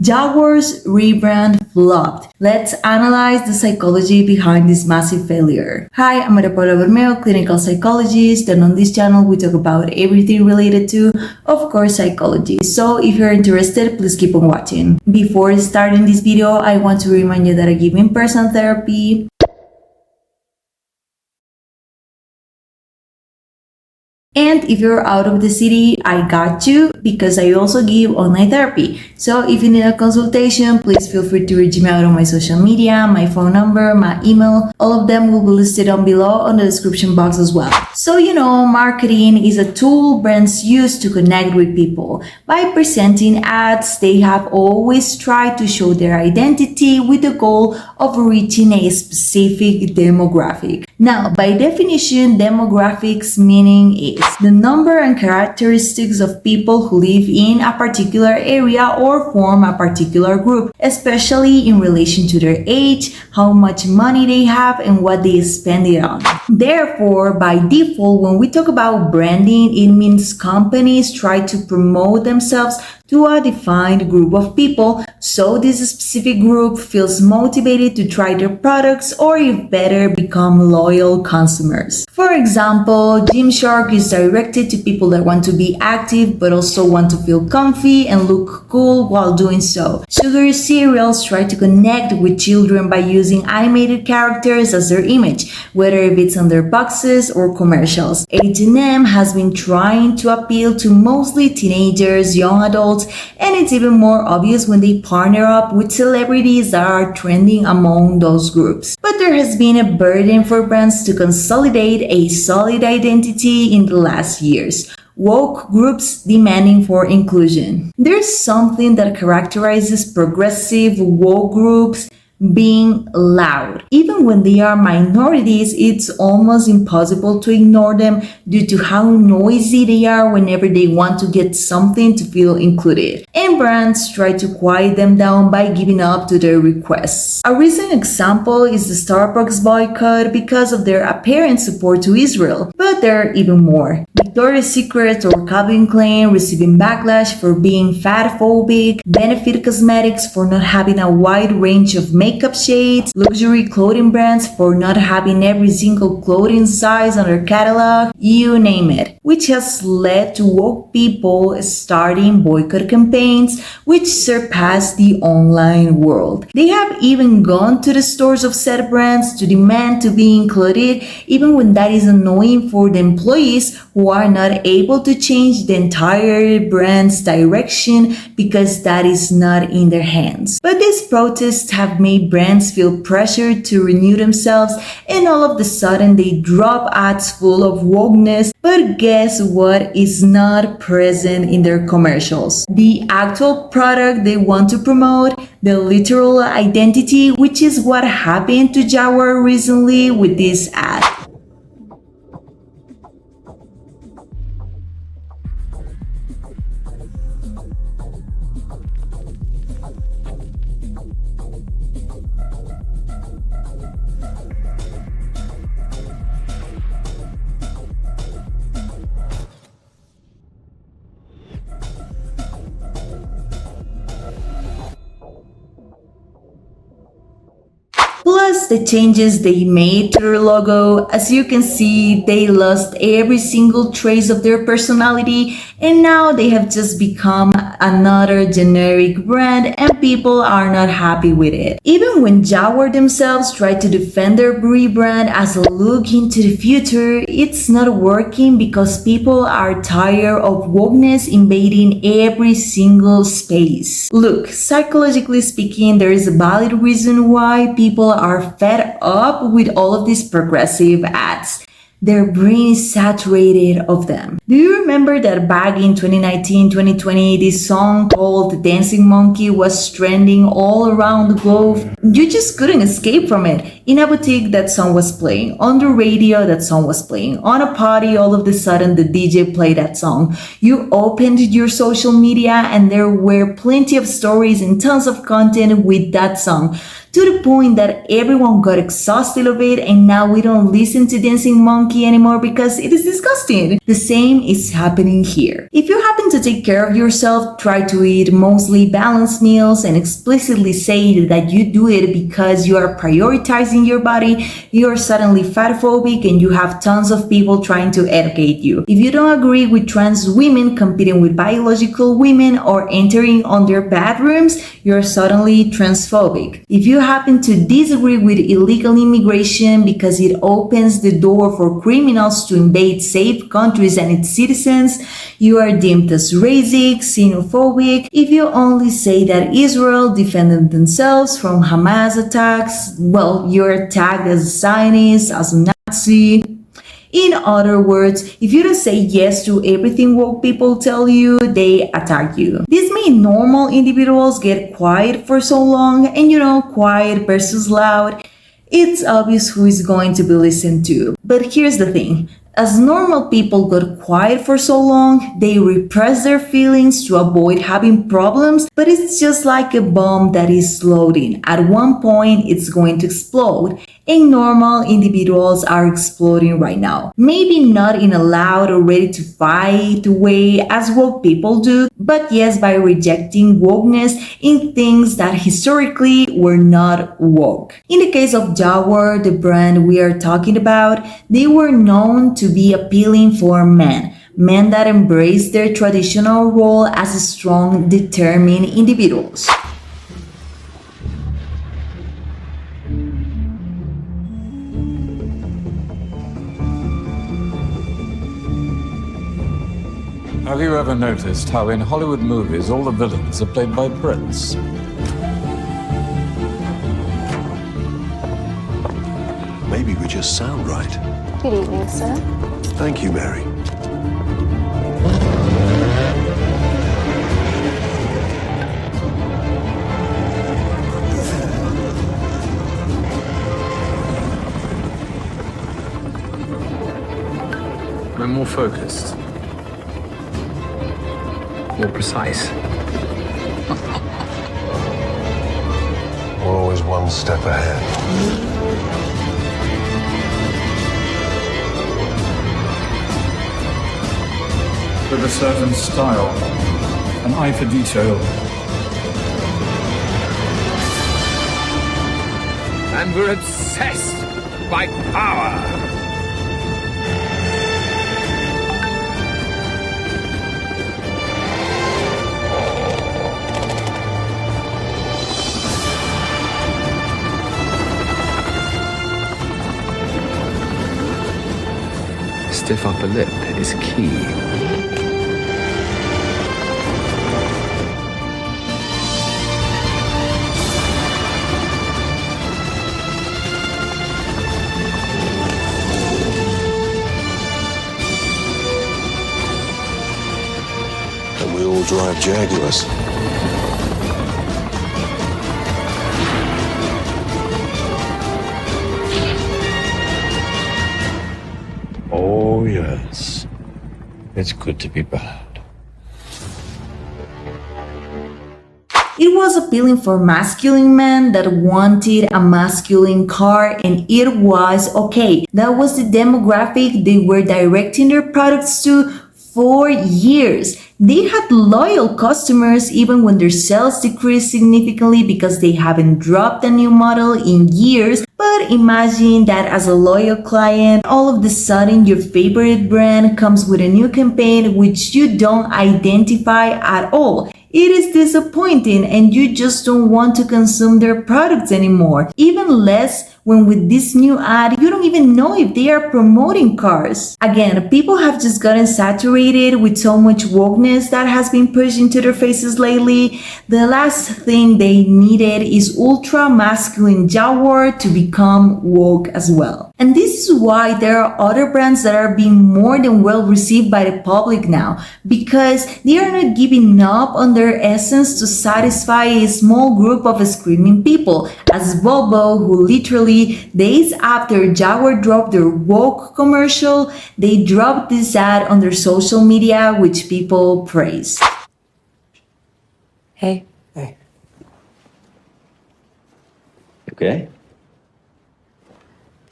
Jaguar's rebrand flopped. Let's analyze the psychology behind this massive failure. Hi, I'm Maria Paula Bermeo, clinical psychologist, and on this channel we talk about everything related to, of course, psychology. So if you're interested, please keep on watching. Before starting this video, I want to remind you that I give in-person therapy. And if you're out of the city, I got you because I also give online therapy. So if you need a consultation, please feel free to reach me out on my social media, my phone number, my email. All of them will be listed down below on the description box as well. So marketing is a tool brands use to connect with people. By presenting ads, they have always tried to show their identity with the goal of reaching a specific demographic. Now, by definition, demographics meaning is the number and characteristics of people who live in a particular area or form a particular group, especially in relation to their age, how much money they have, and what they spend it on. Therefore, by default, when we talk about branding, it means companies try to promote themselves to a defined group of people, so this specific group feels motivated to try their products or, if better, become loyal consumers. For example, Gymshark is directed to people that want to be active but also want to feel comfy and look cool while doing so. Sugar cereals try to connect with children by using animated characters as their image, whether if it's on their boxes or commercials. H&M has been trying to appeal to mostly teenagers, young adults, and it's even more obvious when they partner up with celebrities that are trending among those groups. But there has been a burden for brands to consolidate a solid identity in the last years. Woke groups demanding for inclusion. There's something that characterizes progressive woke groups: being loud. Even when they are minorities, it's almost impossible to ignore them due to how noisy they are whenever they want to get something to feel included. And brands try to quiet them down by giving up to their requests. A recent example is the Starbucks boycott because of their apparent support to Israel. But there are even more. Victoria's Secret or Calvin Klein receiving backlash for being fat-phobic, Benefit Cosmetics for not having a wide range of makeup shades, luxury clothing brands for not having every single clothing size on their catalog, you name it, which has led to woke people starting boycott campaigns which surpass the online world. They have even gone to the stores of said brands to demand to be included, even when that is annoying for the employees who are not able to change the entire brand's direction because that is not in their hands. But these protests have made brands feel pressured to renew themselves, and all of a sudden they drop ads full of wokeness. But guess what is not present in their commercials? The actual product they want to promote, the literal identity, which is what happened to Jaguar recently with this ad. Plus the changes they made to their logo. As you can see, they lost every single trace of their personality, and now they have just become another generic brand, and people are not happy with it. Even when Jaguar themselves try to defend their rebrand as a look into the future, it's not working because people are tired of wokeness invading every single space. Look, psychologically speaking, there is a valid reason why people are fed up with all of these progressive ads. Their brain is saturated of them. Do you remember that back in 2019, 2020, this song called Dancing Monkey was trending all around the globe? You just couldn't escape from it. In a boutique, that song was playing. On the radio, that song was playing. On a party, all of a sudden, the DJ played that song. You opened your social media and there were plenty of stories and tons of content with that song. to the point that everyone got exhausted of it, and now we don't listen to Dancing Monkey anymore because it is disgusting. The same is happening here. If you happen to take care of yourself, try to eat mostly balanced meals and explicitly say that you do it because you are prioritizing your body, you are suddenly fatphobic and you have tons of people trying to educate you. If you don't agree with trans women competing with biological women or entering on their bathrooms, you're suddenly transphobic. If you happen to disagree with illegal immigration because it opens the door for criminals to invade safe countries and its citizens, you are deemed as racist, xenophobic. If you only say that Israel defended themselves from Hamas attacks, well, you're tagged as a Zionist, as a Nazi. In other words, if you don't say yes to everything woke people tell you, they attack you. This made normal individuals get quiet for so long, and quiet versus loud, it's obvious who is going to be listened to. But here's the thing. As normal people got quiet for so long, they repress their feelings to avoid having problems, but it's just like a bomb that is loading. At one point, it's going to explode, and normal individuals are exploding right now. Maybe not in a loud or ready to fight way as woke people do, but yes, by rejecting wokeness in things that historically were not woke. In the case of Jaguar, the brand we are talking about, they were known to be appealing for men that embrace their traditional role as strong, determined individuals. Have you ever noticed how in Hollywood movies all the villains are played by Brits? Maybe we just sound right. Good evening, sir. Thank you, Mary. I'm more focused. More precise. We're always one step ahead. With a certain style, an eye for detail. And we're obsessed by power. Stiff upper lip is key. And we all drive Jaguars. Oh, yes. It's good to be bad. It was appealing for masculine men that wanted a masculine car, and it was okay. That was the demographic they were directing their products to for years. They had loyal customers even when their sales decreased significantly because they haven't dropped a new model in years. But imagine that as a loyal client, all of a sudden your favorite brand comes with a new campaign which you don't identify at all. It is disappointing and you just don't want to consume their products anymore. Even less when with this new ad, you don't even know if they are promoting cars. Again, people have just gotten saturated with so much wokeness that has been pushed into their faces lately. The last thing they needed is ultra masculine Jaguar to become woke as well. And this is why there are other brands that are being more than well received by the public now, because they are not giving up on their essence to satisfy a small group of screaming people, as Volvo, who literally days after Jaguar dropped their woke commercial, they dropped this ad on their social media, which people praise. Hey. Hey. okay?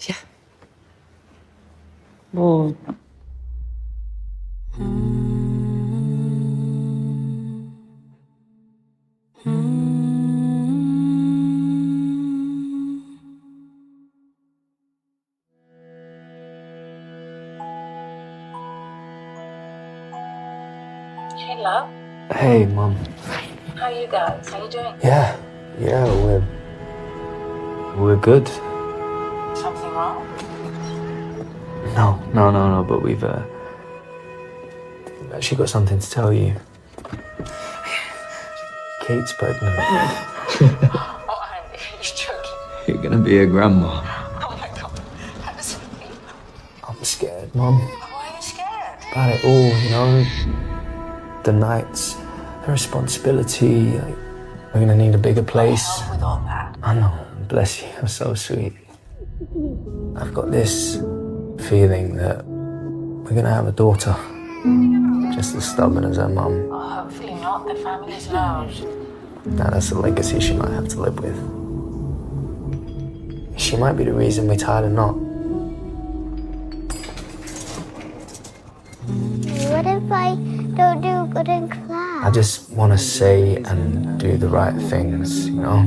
Yeah. Well, Hey, love. Hey, Mum. How are you guys? How you doing? Yeah, we're good. Something wrong? No, but we've actually got something to tell you. Kate's pregnant. Oh, I'm joking. You're gonna be a grandma. Oh my god. How does it feel? I'm scared, Mum. Why are you scared? About it all, you know? The nights, the responsibility, like, we're gonna need a bigger place. Help with all that. I know, bless you, you're so sweet. I've got this feeling that we're gonna have a daughter. Just as stubborn as her mum. Oh, hopefully not. The family's large. Now that's a legacy she might have to live with. She might be the reason we tied a knot. What if I don't do good in class? I just want to say and do the right things, you know?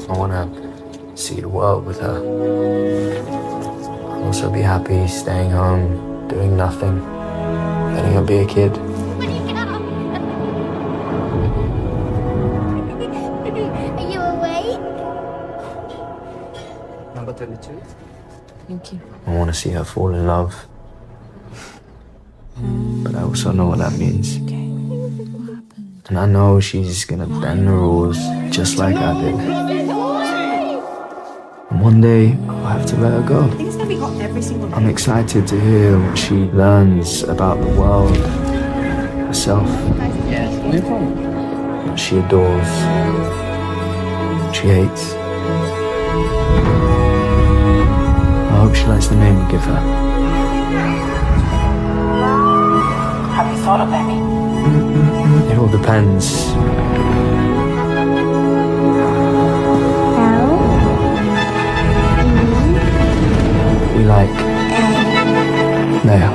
I want to see the world with her. I'll also be happy staying home, doing nothing, letting her be a kid. Are you awake? Number 32. thank you. I want to see her fall in love. But I also know what that means. And I know she's gonna bend the rules just like I did. And one day, I'll have to let her go. I'm excited to hear what she learns about the world, herself, what she adores, what she hates. I hope she likes the name we give her. Have you thought of any? It all depends. We like Leia.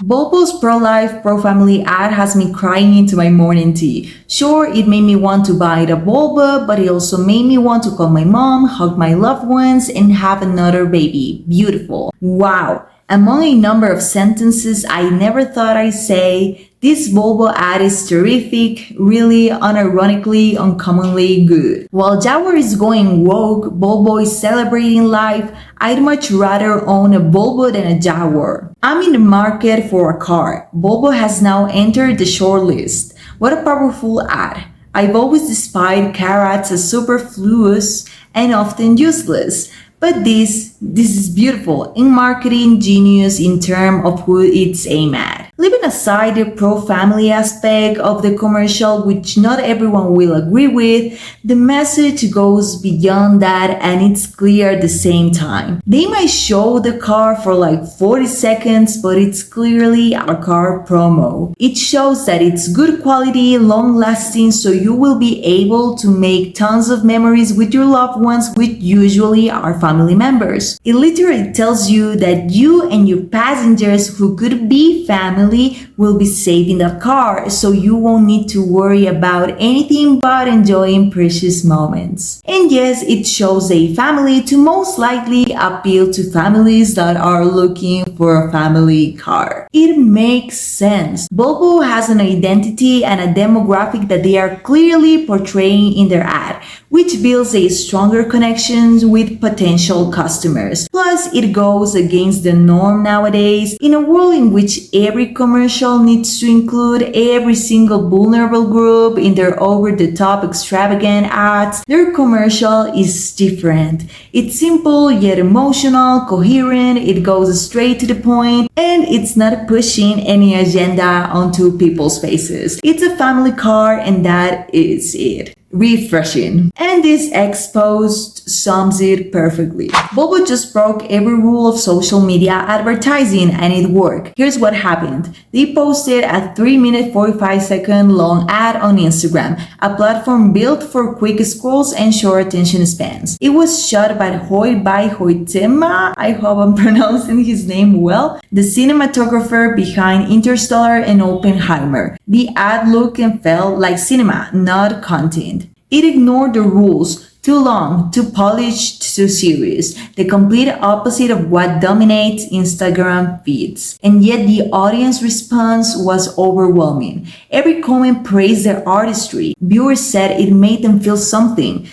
Bobo's pro-life, pro-family ad has me crying into my morning tea. Sure, it made me want to buy the Bulba, but it also made me want to call my mom, hug my loved ones, and have another baby. Beautiful. Wow. Among a number of sentences I never thought I'd say, this Volvo ad is terrific, really unironically, uncommonly good. While Jaguar is going woke, Volvo is celebrating life, I'd much rather own a Volvo than a Jaguar. I'm in the market for a car. Volvo has now entered the short list. What a powerful ad. I've always despised car ads as superfluous and often useless. But this is beautiful and marketing genius in terms of who it's aimed at. Leaving aside the pro-family aspect of the commercial, which not everyone will agree with, the message goes beyond that and it's clear at the same time. They might show the car for like 40 seconds, but it's clearly a car promo. It shows that it's good quality, long-lasting, so you will be able to make tons of memories with your loved ones, which usually are family members. It literally tells you that you and your passengers who could be family family will be safe in the car, so you won't need to worry about anything but enjoying precious moments. And yes, it shows a family to most likely appeal to families that are looking for a family car. It makes sense. Volvo has an identity and a demographic that they are clearly portraying in their ad, which builds a stronger connection with potential customers. Plus, it goes against the norm nowadays. In a world in which every commercial needs to include every single vulnerable group in their over-the-top extravagant ads, their commercial is different. It's simple yet emotional, coherent, it goes straight to the point, and it's not pushing any agenda onto people's faces. It's a family car, and that is it. Refreshing. And this exposed sums it perfectly. Volvo just broke every rule of social media advertising, and it worked. Here's what happened. They posted a 3-minute 45-second long ad on Instagram, a platform built for quick scrolls and short attention spans. It was shot by Hoytema, I hope I'm pronouncing his name well, the cinematographer behind Interstellar and Oppenheimer. The ad looked and felt like cinema, not content. It ignored the rules. Too long, too polished, too serious. The complete opposite of what dominates Instagram feeds. And yet the audience response was overwhelming. Every comment praised their artistry. Viewers said it made them feel something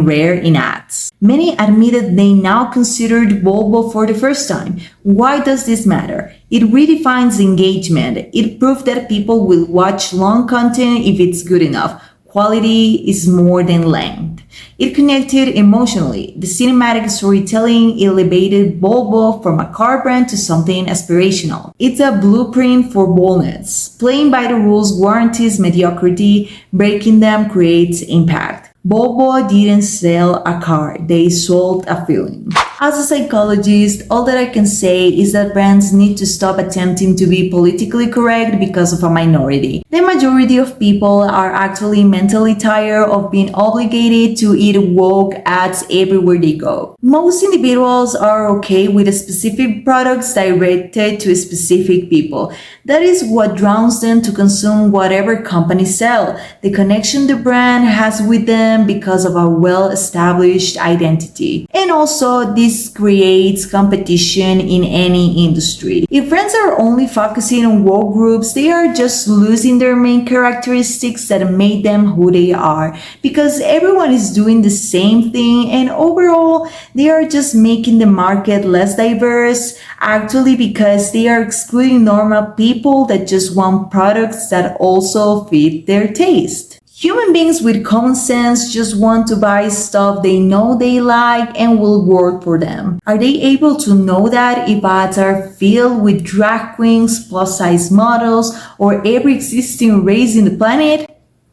rare in ads. Many admitted they now considered Volvo for the first time. Why does this matter? It redefines engagement. It proved that people will watch long content if it's good enough. Quality is more than length. It connected emotionally. The cinematic storytelling elevated Volvo from a car brand to something aspirational. It's a blueprint for boldness. Playing by the rules guarantees mediocrity. Breaking them creates impact. Volvo didn't sell a car, they sold a feeling. As a psychologist, all that I can say is that brands need to stop attempting to be politically correct because of a minority. The majority of people are actually mentally tired of being obligated to eat woke ads everywhere they go. Most individuals are okay with specific products directed to specific people. That is what draws them to consume whatever companies sell, the connection the brand has with them because of a well-established identity. And also, this creates competition in any industry. If brands are only focusing on woke groups, they are just losing their main characteristics that made them who they are, because everyone is doing the same thing, and overall, they are just making the market less diverse, actually because they are excluding normal people that just want products that also fit their taste. Human beings with common sense just want to buy stuff they know they like and will work for them. Are they able to know that if ads are filled with drag queens, plus-size models, or every existing race in the planet?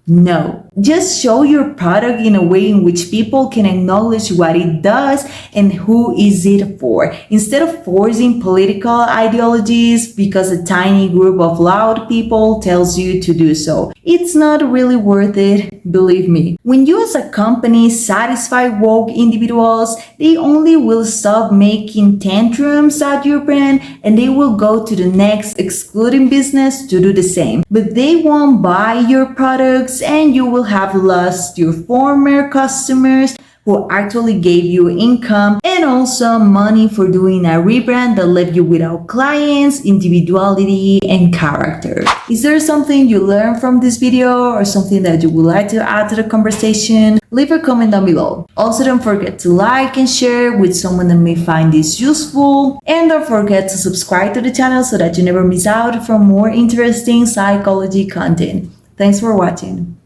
No. Just show your product in a way in which people can acknowledge what it does and who is it for, instead of forcing political ideologies because a tiny group of loud people tells you to do so. It's not really worth it, believe me. When you as a company satisfy woke individuals, they only will stop making tantrums at your brand and they will go to the next excluding business to do the same. But they won't buy your products and you will have lost your former customers who actually gave you income and also money for doing a rebrand that left you without clients, individuality, and character. Is there something you learned from this video or something that you would like to add to the conversation? Leave a comment down below. Also, don't forget to like and share with someone that may find this useful. And don't forget to subscribe to the channel so that you never miss out from more interesting psychology content. Thanks for watching.